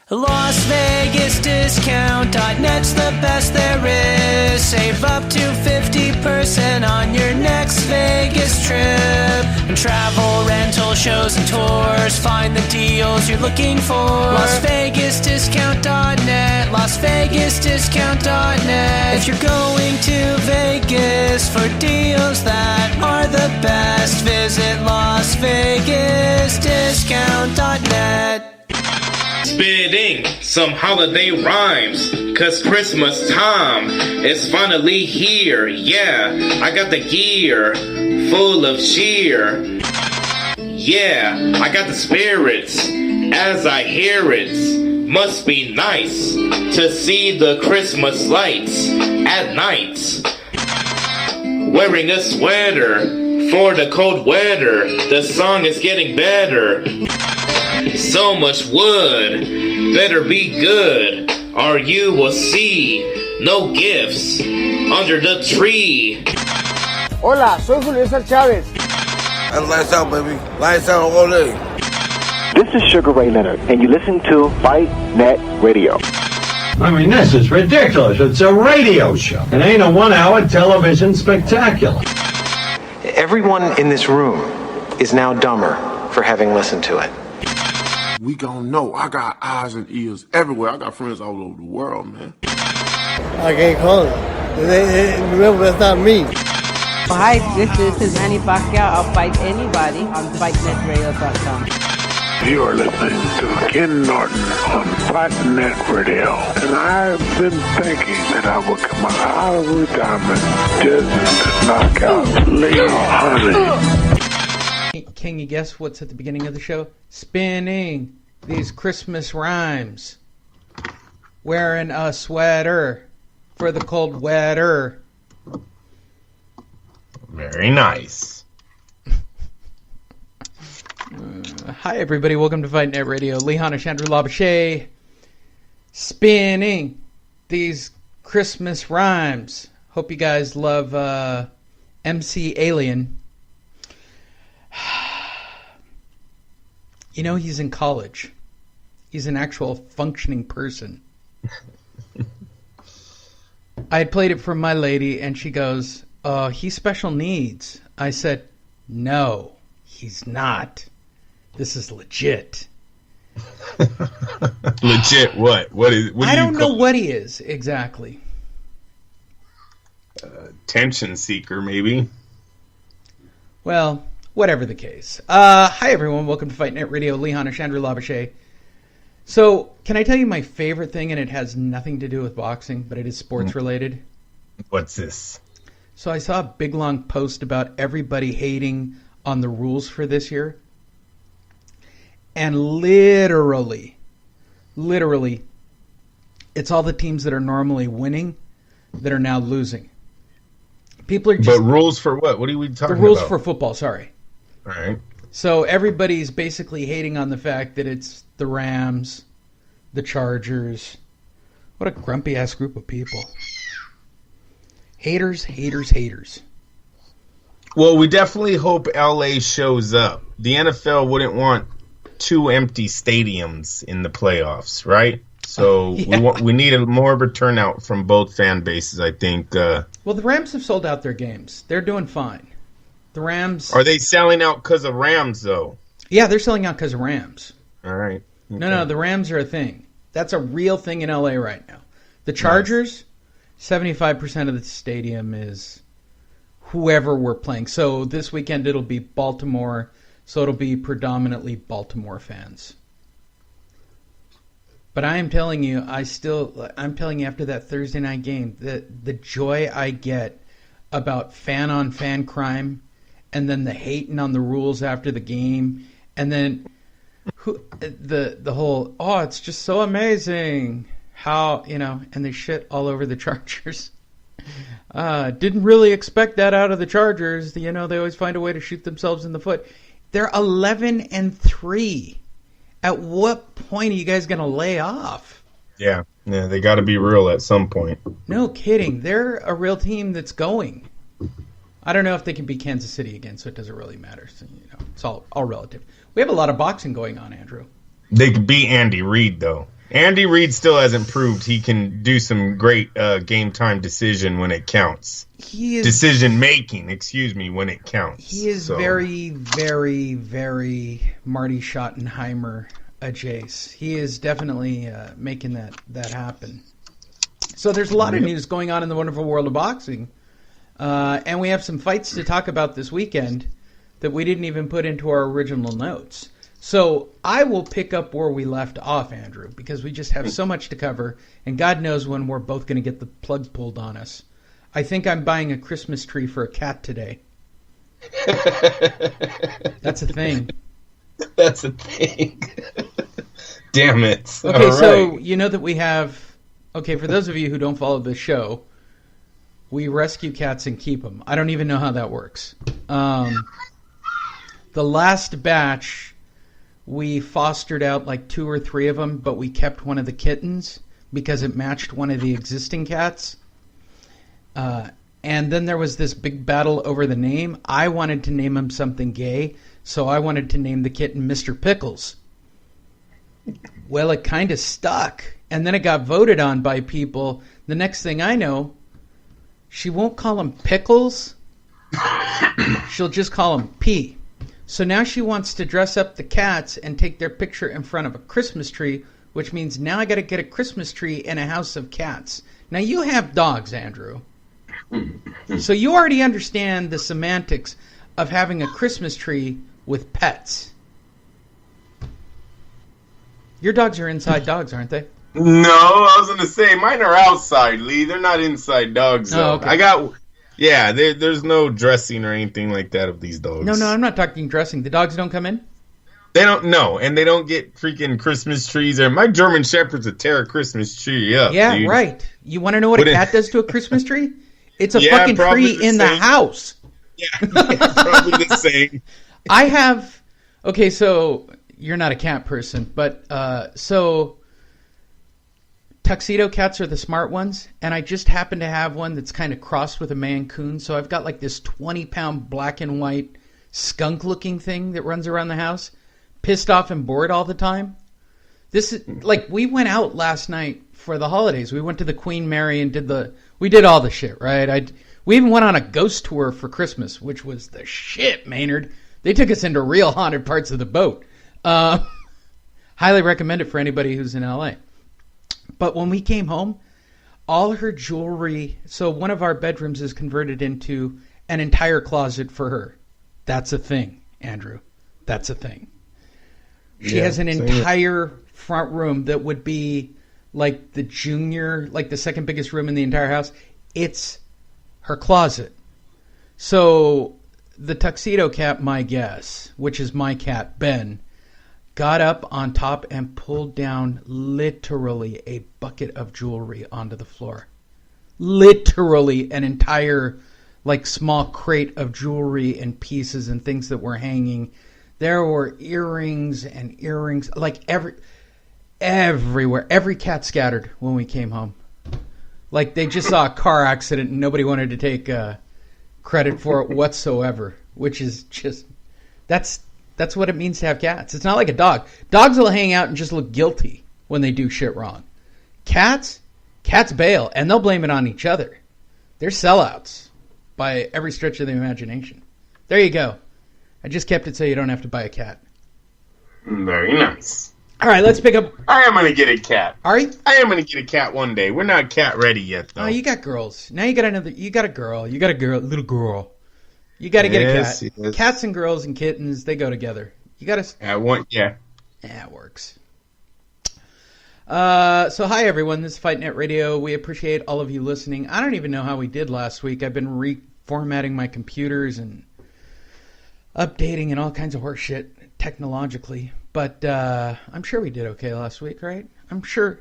Las Vegas Discount.net's the best there is. Save up to 50% on your next Vegas trip. And travel, rental, shows, and tours. Find the deals you're looking for. Las Vegas Discount.net. Las Vegas Discount.net. If you're going to Vegas for deals that are the best, visit Las Vegas Discount.net. Spitting some holiday rhymes, 'cause Christmas time is finally here. Yeah, I got the gear full of cheer. Yeah, I got the spirits as I hear it. Must be nice to see the Christmas lights at night. Wearing a sweater for the cold weather. The song is getting better. So much wood, better be good, or you will see no gifts under the tree. Hola, soy Julio César Chávez. And lights out, baby. Lights out all day. This is Sugar Ray Leonard, and you listen to Fight Net Radio. I mean, this is ridiculous. It's a radio show. It ain't a one-hour television spectacular. Everyone in this room is now dumber for having listened to it. We gon' know. I got eyes and ears everywhere. I got friends all over the world, man. I can't call it. Remember, that's not me. Hi, this is Manny Pacquiao. I'll fight anybody on FightNetRadio.com. You are listening to Ken Norton on Fight Net Radio. And I've been thinking that I would come out of retirement just to knock out Lady Honey. Can you guess what's at the beginning of the show? Spinning these Christmas rhymes. Wearing a sweater for the cold weather. Very nice. Hi, everybody. Welcome to Fight Net Radio. Lehan Ashandra Labashe. Spinning these Christmas rhymes. Hope you guys love MC Alien. You know, he's in college. He's an actual functioning person. I had played it for my lady, and she goes, "Oh, he's special needs." I said, "No, he's not. This is legit." Legit what? What I don't know what he is exactly. Attention seeker, maybe. Well, whatever the case. Hi, everyone. Welcome to Fight Net Radio. Lehan Ashandra Labashe. So, can I tell you my favorite thing, and it has nothing to do with boxing, but it is sports related? What's this? So I saw a big long post about everybody hating on the rules for this year. And literally, it's all the teams that are normally winning that are now losing. People are just... But rules for what? What are we talking about? The rules for football, sorry. All right. So everybody's basically hating on the fact that it's the Rams, the Chargers. What a grumpy-ass group of people. Haters. Well, we definitely hope LA shows up. The NFL wouldn't want two empty stadiums in the playoffs, right? So yeah. we need more of a turnout from both fan bases, I think. Well, the Rams have sold out their games. They're doing fine. The Rams... Are they selling out because of Rams, though? Yeah, they're selling out because of Rams. All right. Okay. No, the Rams are a thing. That's a real thing in LA right now. The Chargers, 75% of the stadium is whoever we're playing. So this weekend it'll be Baltimore, so it'll be predominantly Baltimore fans. But I am telling you, I'm telling you after that Thursday night game, the joy I get about fan-on-fan crime, and then the hating on the rules after the game, and then the whole, oh, it's just so amazing how, and they shit all over the Chargers. Didn't really expect that out of the Chargers. They always find a way to shoot themselves in the foot. They're 11-3. At what point are you guys going to lay off? Yeah, they got to be real at some point. No kidding. They're a real team that's going. I don't know if they can beat Kansas City again, so it doesn't really matter. So, it's all relative. We have a lot of boxing going on, Andrew. They could beat Andy Reid, though. Andy Reid still hasn't proved he can do some great game time decision when it counts. Decision making, when it counts. He is very, very, very Marty Schottenheimer adjacent. He is definitely making that happen. So there's a lot of news going on in the wonderful world of boxing. And we have some fights to talk about this weekend that we didn't even put into our original notes. So I will pick up where we left off, Andrew, because we just have so much to cover, and God knows when we're both going to get the plug pulled on us. I think I'm buying a Christmas tree for a cat today. That's a thing. That's a thing. Damn it. Okay, all right. So you know that we have... Okay, for those of you who don't follow the show, we rescue cats and keep them. I don't even know how that works. The last batch... We fostered out like 2 or 3 of them, but we kept one of the kittens because it matched one of the existing cats. And then there was this big battle over the name. I wanted to name him something gay, so I wanted to name the kitten Mr. Pickles. Well, it kind of stuck. And then it got voted on by people. The next thing I know, she won't call him Pickles. She'll just call him P. So now she wants to dress up the cats and take their picture in front of a Christmas tree, which means now I got to get a Christmas tree in a house of cats. Now you have dogs, Andrew. So you already understand the semantics of having a Christmas tree with pets. Your dogs are inside dogs, aren't they? No, I was going to say, mine are outside, Lee. They're not inside dogs, though. Oh, okay. Yeah, there's no dressing or anything like that of these dogs. No, I'm not talking dressing. The dogs don't come in? They don't, no, and they don't get freaking Christmas trees. My German Shepherds would tear a Christmas tree up. Yeah, dude. Right. You want to know what a cat does to a Christmas tree? It's a fucking tree in the house. Yeah, probably the same. I have... Okay, so you're not a cat person, but so... Tuxedo cats are the smart ones, and I just happen to have one that's kind of crossed with a Mancoon, so I've got like this 20-pound black and white skunk-looking thing that runs around the house, pissed off and bored all the time. This is like, we went out last night for the holidays. We went to the Queen Mary and we did all the shit, right? We even went on a ghost tour for Christmas, which was the shit, Maynard. They took us into real haunted parts of the boat. Highly recommend it for anybody who's in LA. But when we came home, all her jewelry... So one of our bedrooms is converted into an entire closet for her. That's a thing, Andrew. That's a thing. She has an entire front room that would be like the second biggest room in the entire house. It's her closet. So the tuxedo cat, my guess, which is my cat, Ben... got up on top and pulled down literally a bucket of jewelry onto the floor. Literally an entire, like, small crate of jewelry and pieces and things that were hanging. There were earrings, like everywhere. Every cat scattered when we came home. Like, they just saw a car accident and nobody wanted to take credit for it whatsoever, which is just... That's what it means to have cats. It's not like a dog. Dogs will hang out and just look guilty when they do shit wrong. Cats bail, and they'll blame it on each other. They're sellouts by every stretch of the imagination. There you go. I just kept it so you don't have to buy a cat. Very nice. All right, let's pick up... I am going to get a cat. Are you? I am going to get a cat one day. We're not cat ready yet, though. Oh, you got girls. Now you got a girl. You got a little girl. You got to get a cat. Yes. Cats and girls and kittens, they go together. You got to... Yeah, it works. So hi, everyone. This is Fight Net Radio. We appreciate all of you listening. I don't even know how we did last week. I've been reformatting my computers and updating and all kinds of horse shit technologically. But I'm sure we did okay last week, right? I'm sure.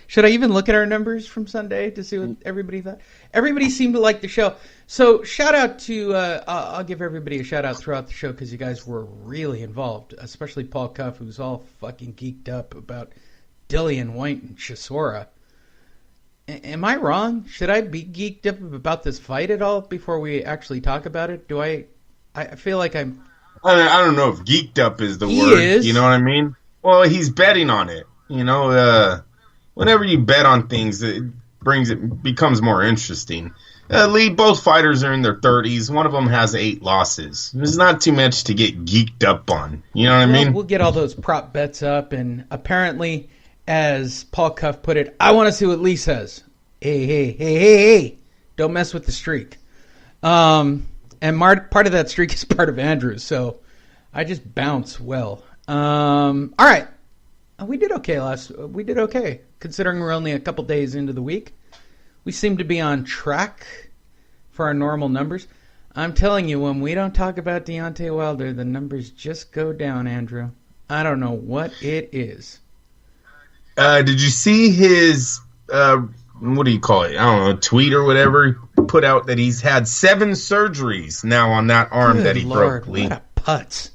Should I even look at our numbers from Sunday to see what everybody thought? Everybody seemed to like the show. So shout out to, I'll give everybody a shout out throughout the show because you guys were really involved, especially Paul Cuff, who's all fucking geeked up about Dillian White and Chisora. Am I wrong? Should I be geeked up about this fight at all before we actually talk about it? I feel like I'm... I don't know if geeked up is the word. He is. You know what I mean? Well, he's betting on it. Whenever you bet on things, it becomes more interesting. Lee, both fighters are in their 30s. One of them has 8 losses. There's not too much to get geeked up on. You know what I mean? We'll get all those prop bets up, and apparently, as Paul Cuff put it, I want to see what Lee says. Hey, don't mess with the streak. And part of that streak is part of Andrew's, so I just bounce well. All right. We did okay considering we're only a couple days into the week. We seem to be on track for our normal numbers. I'm telling you, when we don't talk about Deontay Wilder, the numbers just go down, Andrew. I don't know what it is. Did you see his, what do you call it? I don't know, tweet or whatever, put out that he's had 7 surgeries now on that arm Good that he Lord, broke, Lee. What a putz.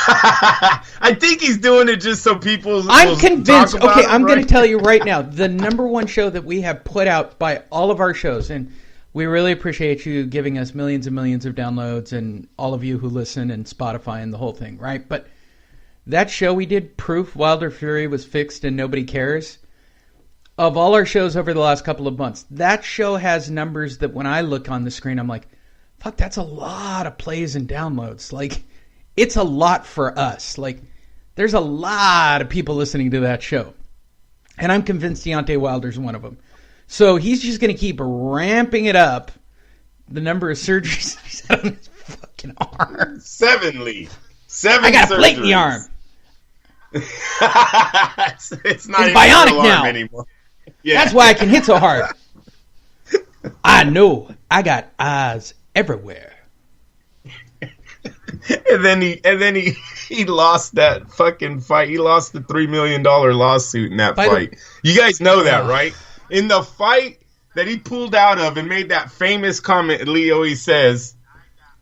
I think he's doing it just so people. I'm convinced. Okay, I'm going to right? tell you right now, the number one show that we have put out by all of our shows, and we really appreciate you giving us millions and millions of downloads and all of you who listen and Spotify and the whole thing, right? But that show we did, Proof Wilder Fury was fixed and nobody cares. Of all our shows over the last couple of months, that show has numbers that when I look on the screen, I'm like, fuck, that's a lot of plays and downloads. Like, it's a lot for us. Like, there's a lot of people listening to that show. And I'm convinced Deontay Wilder's one of them. So he's just going to keep ramping it up. The number of surgeries he's had on his fucking arm. 7, Lee. 7 I got a surgeries. plate in the arm. it's not even bionic an alarm now. anymore. Yeah. That's why I can hit so hard. I know. I got eyes everywhere. And then he lost that fucking fight. He lost the $3 million lawsuit in that fight. You guys know that, right? In the fight that he pulled out of and made that famous comment, Leo, he says,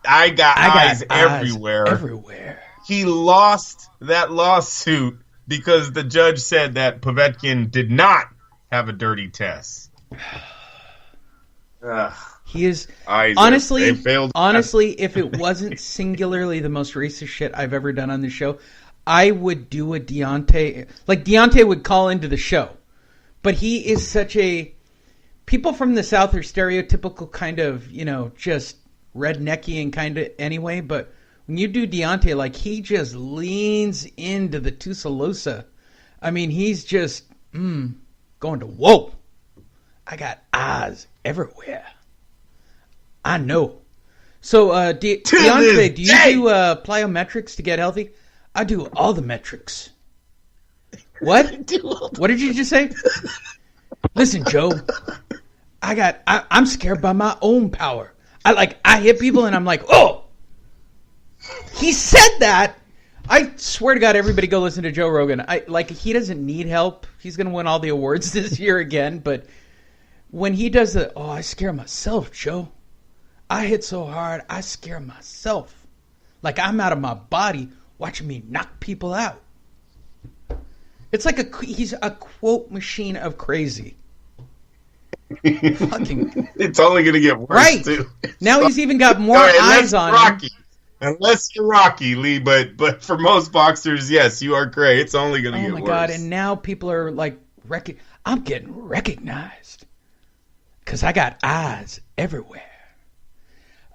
I got eyes everywhere. Everywhere. He lost that lawsuit because the judge said that Povetkin did not have a dirty test. He is Eyes honestly, if it wasn't singularly the most racist shit I've ever done on the show, I would do a Deontay. Like, Deontay would call into the show, but he is such a. People from the South are stereotypical kind of, just rednecky and kind of anyway. But when you do Deontay, like, he just leans into the Tuscaloosa. I mean, he's just going to whoa. I got eyes everywhere. I know. So, Deontay, do you do plyometrics to get healthy? I do all the metrics. What? What did you just say? Listen, Joe. I'm scared by my own power. I hit people and I'm like, oh! He said that. I swear to God, everybody go listen to Joe Rogan. He doesn't need help. He's going to win all the awards this year again, but when he does I scare myself, Joe. I hit so hard, I scare myself. Like I'm out of my body watching me knock people out. It's like he's a quote machine of crazy. Fucking. It's only going to get worse, right. too. Now he's even got more eyes on Rocky. him. Unless you're Rocky, Lee, but for most boxers, yes, you are great. It's only going to get worse. Oh, my God, and now people are like, I'm getting recognized. Because I got eyes everywhere.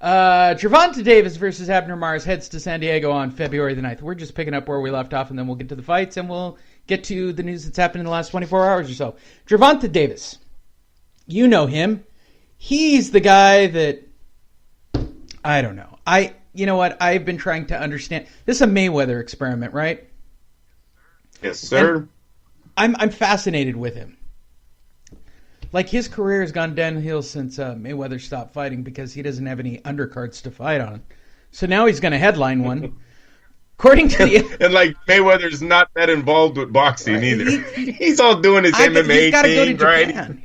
Gervonta Davis versus Abner Mars heads to San Diego on February the 9th. We're just picking up where we left off, and then we'll get to the fights, and we'll get to the news that's happened in the last 24 hours or so. Gervonta Davis. You know him. He's the guy that... I don't know. You know what? I've been trying to understand. This is a Mayweather experiment, right? Yes, sir. And I'm fascinated with him. Like, his career has gone downhill since Mayweather stopped fighting because he doesn't have any undercards to fight on. So now he's going to headline one. According to the... And, like, Mayweather's not that involved with boxing either. He's all doing his MMA thing, right?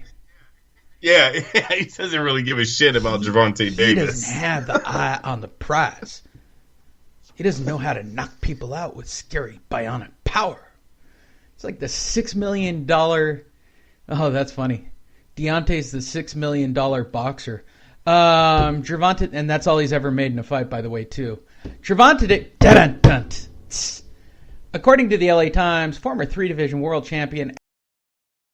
Yeah, he doesn't really give a shit about Gervonta Davis. He doesn't have the eye on the prize. He doesn't know how to knock people out with scary bionic power. It's like the $6 million... Oh, that's funny. Deontay's the $6 million boxer. Gervonta, and that's all he's ever made in a fight, by the way, too. Gervonta According to the LA Times, former 3-division world champion